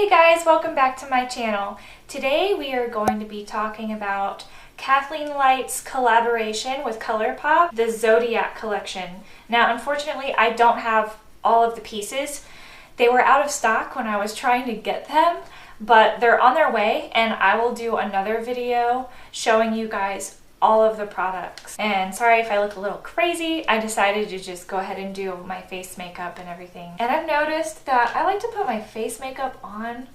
Hey guys, welcome back to my channel. Today we are going to be talking about Kathleen Light's collaboration with ColourPop, the Zodiac collection. Now unfortunately I don't have all of the pieces. They were out of stock when I was trying to get them, but they're on their way and I will do another video showing you guys all of the products. And sorry if I look a little crazy, I decided to just go ahead and do my face makeup and everything. And I've noticed that I like to put my face makeup on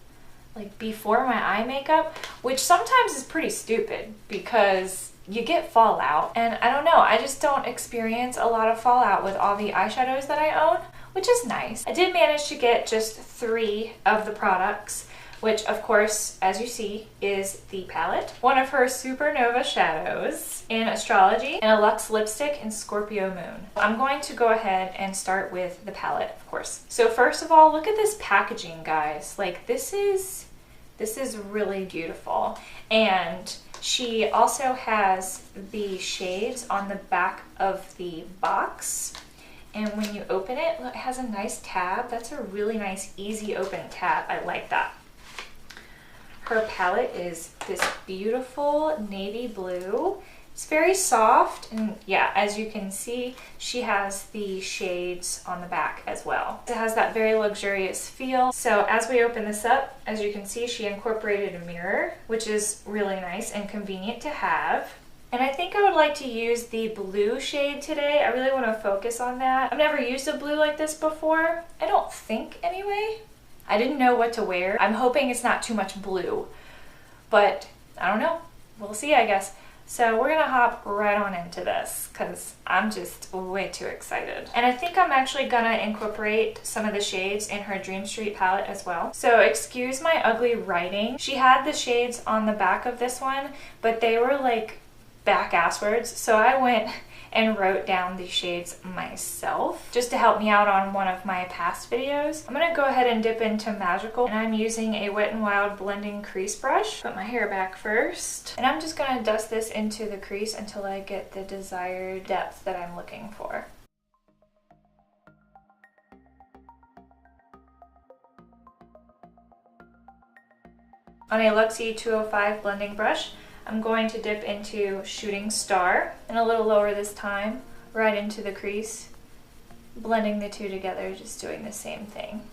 like before my eye makeup, which sometimes is pretty stupid because you get fallout. And I don't know, I just don't experience a lot of fallout with all the eyeshadows that I own, which is nice. I did manage to get just 3 of the products, which of course, as you see, is the palette, one of her Supernova shadows in Astrology, and a Luxe lipstick in Scorpio Moon. I'm going to go ahead and start with the palette, of course. So first of all, look at this packaging, guys. Like this is really beautiful. And she also has the shades on the back of the box. And when you open it, look, it has a nice tab. That's a really nice, easy open tab. I like that. Her palette is this beautiful navy blue. It's very soft, and yeah, as you can see, she has the shades on the back as well. It has that very luxurious feel. So as we open this up, as you can see, she incorporated a mirror, which is really nice and convenient to have. And I think I would like to use the blue shade today. I really want to focus on that. I've never used a blue like this before. I don't think, anyway. I didn't know what to wear. I'm hoping it's not too much blue, but I don't know. We'll see, I guess. So we're gonna hop right on into this because I'm just way too excited. And I think I'm actually gonna incorporate some of the shades in her Dream Street palette as well. So excuse my ugly writing. She had the shades on the back of this one, but they were like back asswards. So I went and wrote down these shades myself just to help me out on one of my past videos. I'm gonna go ahead and dip into Magical, and I'm using a Wet n Wild blending crease brush. Put my hair back first, and I'm just gonna dust this into the crease until I get the desired depth that I'm looking for. On a Luxie 205 blending brush, I'm going to dip into Shooting Star, and a little lower this time, right into the crease, blending the two together, just doing the same thing.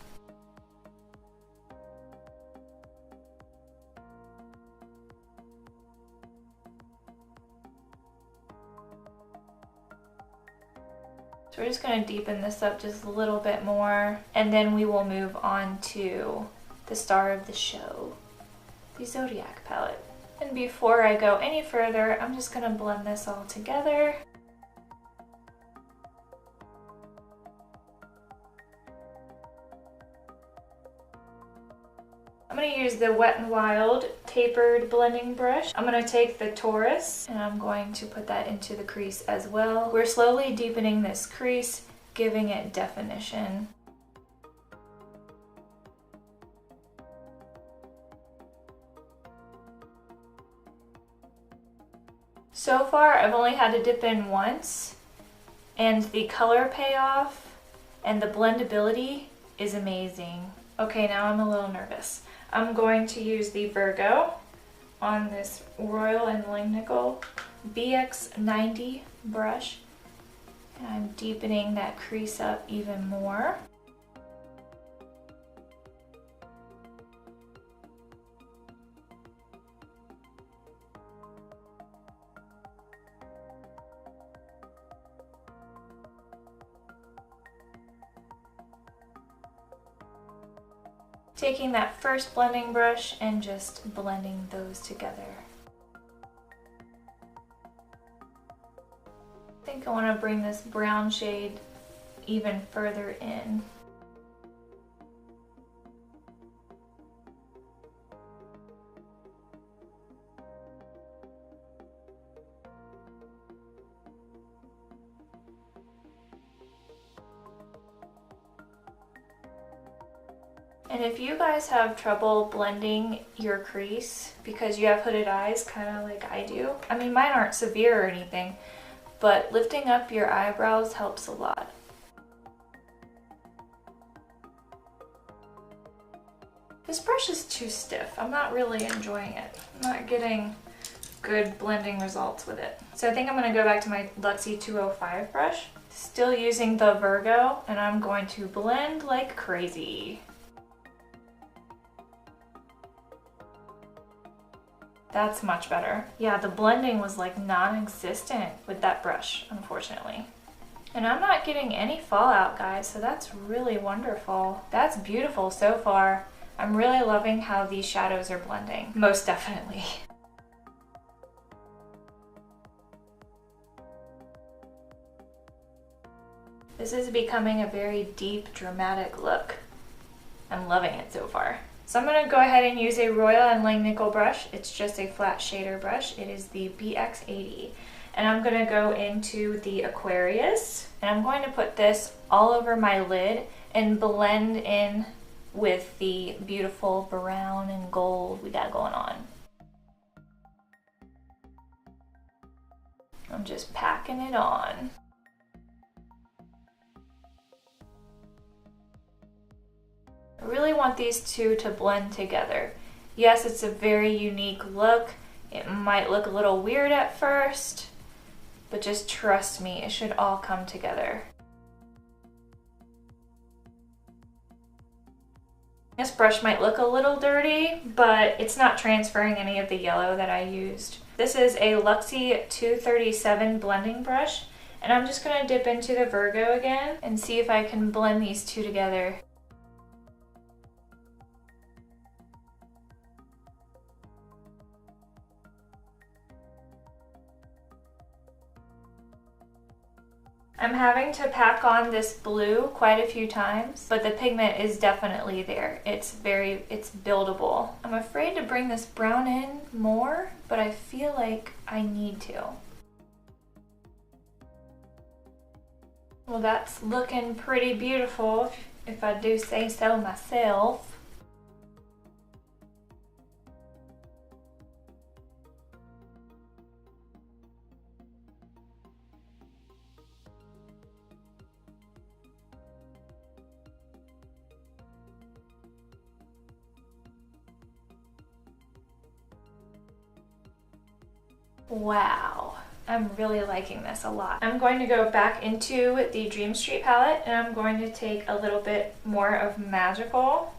So we're just going to deepen this up just a little bit more, and then we will move on to the star of the show, the Zodiac palette. And before I go any further, I'm just going to blend this all together. I'm going to use the Wet n Wild tapered blending brush. I'm going to take the Taurus and I'm going to put that into the crease as well. We're slowly deepening this crease, giving it definition. So far, I've only had to dip in once, and the color payoff and the blendability is amazing. Okay, now I'm a little nervous. I'm going to use the Virgo on this Royal and Langnickel BX90 brush, and I'm deepening that crease up even more. Taking that first blending brush and just blending those together. I think I want to bring this brown shade even further in. And if you guys have trouble blending your crease because you have hooded eyes, kind of like I do, I mean mine aren't severe or anything, but lifting up your eyebrows helps a lot. This brush is too stiff. I'm not really enjoying it. I'm not getting good blending results with it. So I think I'm gonna go back to my Luxie 205 brush. Still using the Virgo, and I'm going to blend like crazy. That's much better. Yeah, the blending was like non-existent with that brush, unfortunately. And I'm not getting any fallout, guys, so that's really wonderful. That's beautiful so far. I'm really loving how these shadows are blending, most definitely. This is becoming a very deep, dramatic look. I'm loving it so far. So I'm going to go ahead and use a Royal and Langnickel brush. It's just a flat shader brush. It is the BX80. And I'm going to go into the Aquarius. And I'm going to put this all over my lid and blend in with the beautiful brown and gold we got going on. I'm just packing it on. I really want these two to blend together. Yes, it's a very unique look. It might look a little weird at first, but just trust me, it should all come together. This brush might look a little dirty, but it's not transferring any of the yellow that I used. This is a Luxie 237 blending brush, and I'm just gonna dip into the Virgo again and see if I can blend these two together. I'm having to pack on this blue quite a few times, but the pigment is definitely there. It's buildable. I'm afraid to bring this brown in more, but I feel like I need to. Well, that's looking pretty beautiful, if I do say so myself. Wow, I'm really liking this a lot. I'm going to go back into the Dream Street palette, and I'm going to take a little bit more of Magical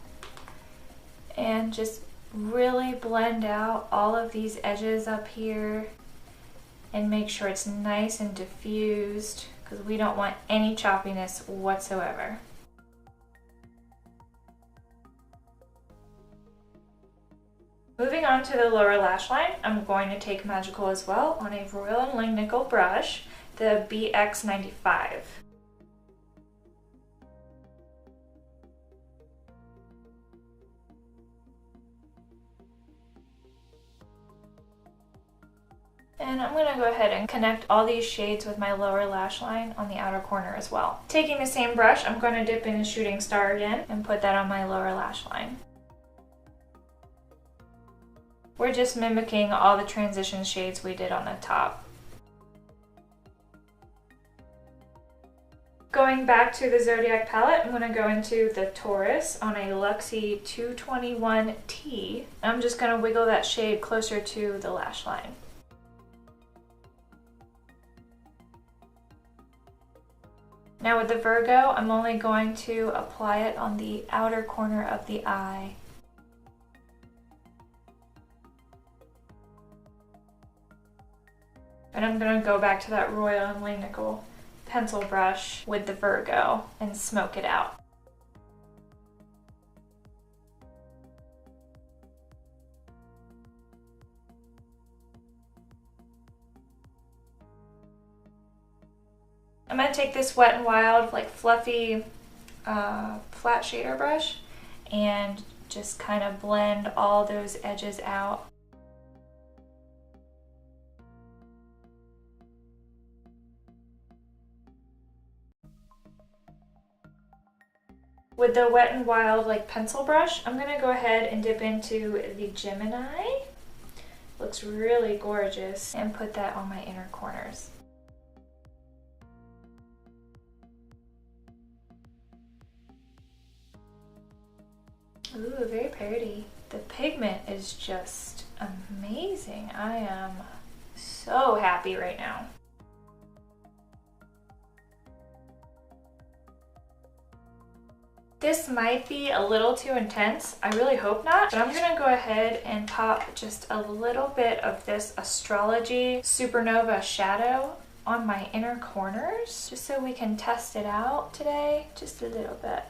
and just really blend out all of these edges up here and make sure it's nice and diffused, because we don't want any choppiness whatsoever. Moving on to the lower lash line, I'm going to take Magical as well on a Royal and Langnickel brush, the BX95. And I'm going to go ahead and connect all these shades with my lower lash line on the outer corner as well. Taking the same brush, I'm going to dip in a Shooting Star again and put that on my lower lash line. We're just mimicking all the transition shades we did on the top. Going back to the Zodiac palette, I'm going to go into the Taurus on a Luxie 221T. I'm just going to wiggle that shade closer to the lash line. Now with the Virgo, I'm only going to apply it on the outer corner of the eye. And I'm going to go back to that Royal and Langnickel pencil brush with the Virgo and smoke it out. I'm going to take this Wet n Wild, like fluffy, flat shader brush and just kind of blend all those edges out. With the Wet n Wild like pencil brush, I'm going to go ahead and dip into the Gemini. Looks really gorgeous, and put that on my inner corners. Ooh, very pretty. The pigment is just amazing. I am so happy right now. This might be a little too intense. I really hope not, but I'm gonna go ahead and pop just a little bit of this Astrology Supernova shadow on my inner corners, just so we can test it out today, just a little bit.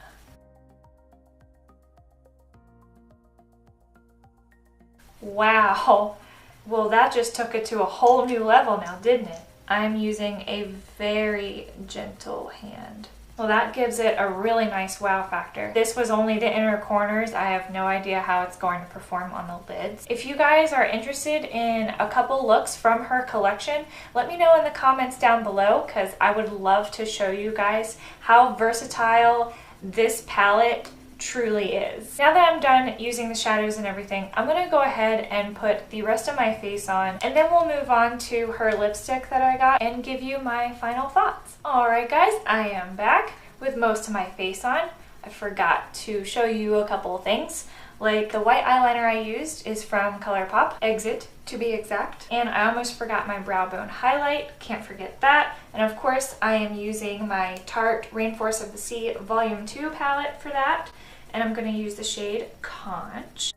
Wow, well that just took it to a whole new level now, didn't it? I'm using a very gentle hand. Well, that gives it a really nice wow factor. This was only the inner corners. I have no idea how it's going to perform on the lids. If you guys are interested in a couple looks from her collection, let me know in the comments down below, because I would love to show you guys how versatile this palette truly is. Now that I'm done using the shadows and everything, I'm gonna go ahead and put the rest of my face on, and then we'll move on to her lipstick that I got and give you my final thoughts. Alright guys, I am back with most of my face on. I forgot to show you a couple of things. Like the white eyeliner I used is from ColourPop, Exit to be exact. And I almost forgot my brow bone highlight, can't forget that. And of course I am using my Tarte Rainsforest of the Sea Volume 2 palette for that. And I'm going to use the shade Conch.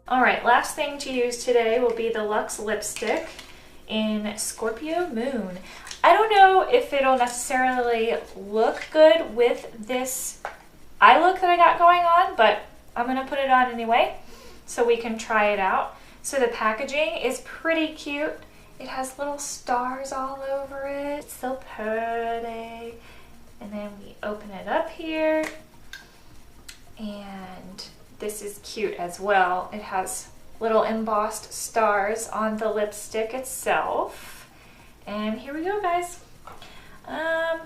Alright, last thing to use today will be the Luxe lipstick in Scorpio Moon. I don't know if it'll necessarily look good with this eye look that I got going on, but I'm going to put it on anyway so we can try it out. So the packaging is pretty cute. It has little stars all over it. It's so pretty. And then we open it up here. And this is cute as well. It has little embossed stars on the lipstick itself. And here we go, guys.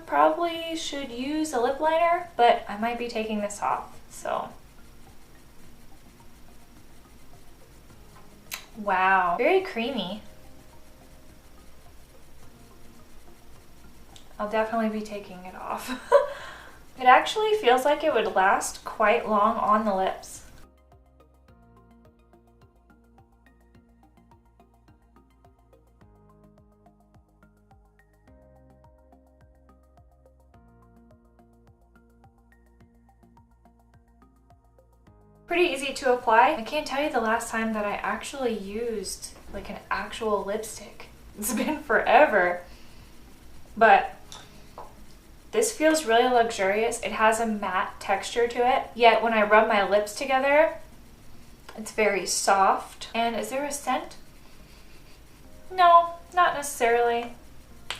Probably should use a lip liner, but I might be taking this off, so. Wow, very creamy. I'll definitely be taking it off. It actually feels like it would last quite long on the lips. Pretty easy to apply. I can't tell you the last time that I actually used like an actual lipstick. It's been forever. But this feels really luxurious. It has a matte texture to it, yet when I rub my lips together, it's very soft. And is there a scent? No, not necessarily.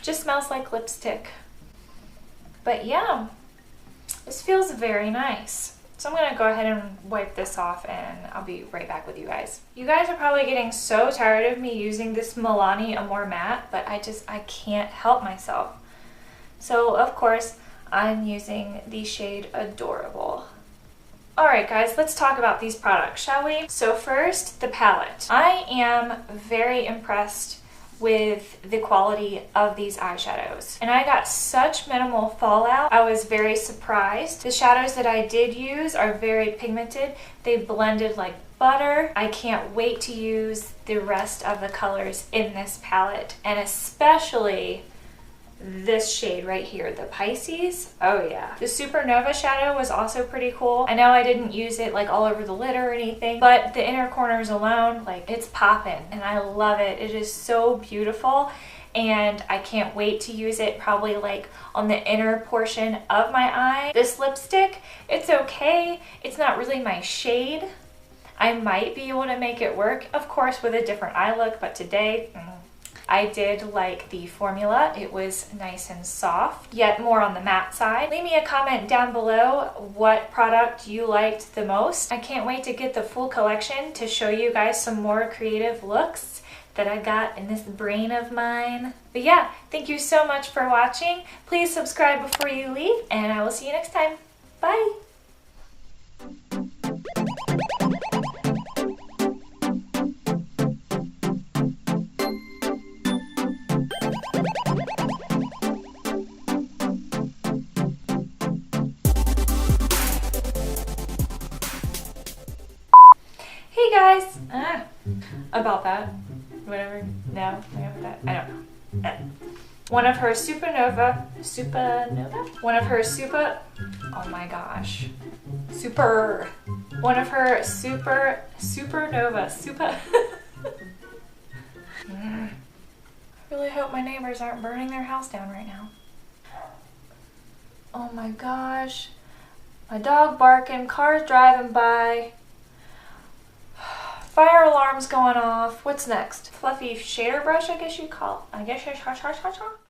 Just smells like lipstick. But yeah, this feels very nice. So I'm gonna go ahead and wipe this off and I'll be right back with you guys. You guys are probably getting so tired of me using this Milani Amore matte, but I can't help myself. So of course, I'm using the shade Adorable. Alright guys, let's talk about these products, shall we? So first, the palette. I am very impressed with the quality of these eyeshadows. And I got such minimal fallout. I was very surprised. The shadows that I did use are very pigmented. They blended like butter. I can't wait to use the rest of the colors in this palette, and especially this shade right here, the Pisces. Oh yeah. The Supernova shadow was also pretty cool. I know I didn't use it like all over the lid or anything, but the inner corners alone, like it's popping and I love it. It is so beautiful and I can't wait to use it probably like on the inner portion of my eye. This lipstick, it's okay. It's not really my shade. I might be able to make it work, of course, with a different eye look, but today, I did like the formula. It was nice and soft, yet more on the matte side. Leave me a comment down below what product you liked the most. I can't wait to get the full collection to show you guys some more creative looks that I got in this brain of mine. But yeah, thank you so much for watching. Please subscribe before you leave, and I will see you next time. Bye! guys! About that. Whatever. No, that. I don't know. One of her Supernova. One of her oh my gosh. One of her Supernova. I really hope my neighbors aren't burning their house down right now. Oh my gosh. My dog barking, cars driving by. Fire alarm's going off. What's next? Fluffy shader brush, I guess you call it.